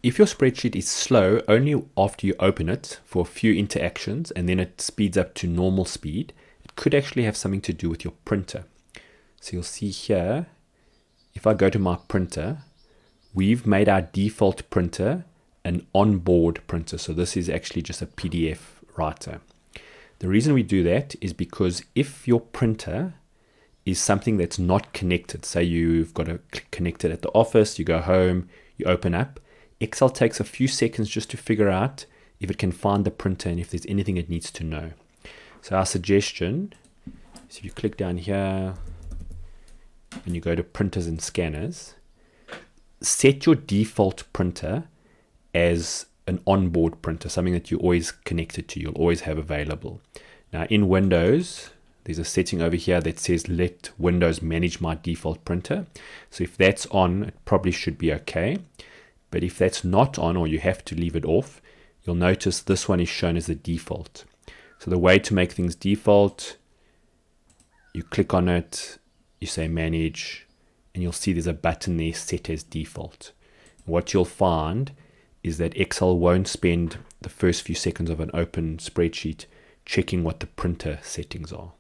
If your spreadsheet is slow only after you open it for a few interactions and then it speeds up to normal speed, it could actually have something to do with your printer. So you'll see here, if I go to my printer, we've made our default printer an onboard printer. So this is actually just a PDF writer. The reason we do that is because if your printer is something that's not connected, say you've got to connect it at the office, you go home, you open up, Excel takes a few seconds just to figure out if it can find the printer and if there's anything it needs to know. So our suggestion is if you click down here and you go to printers and scanners, set your default printer as an onboard printer, something that you always connected to, you'll always have available. Now in Windows, there's a setting over here that says let Windows manage my default printer. So if that's on, it probably should be okay. But if that's not on, or you have to leave it off, you'll notice this one is shown as the default. So the way to make things default, you click on it, you say manage, and you'll see there's a button there set as default. What you'll find is that Excel won't spend the first few seconds of an open spreadsheet checking what the printer settings are.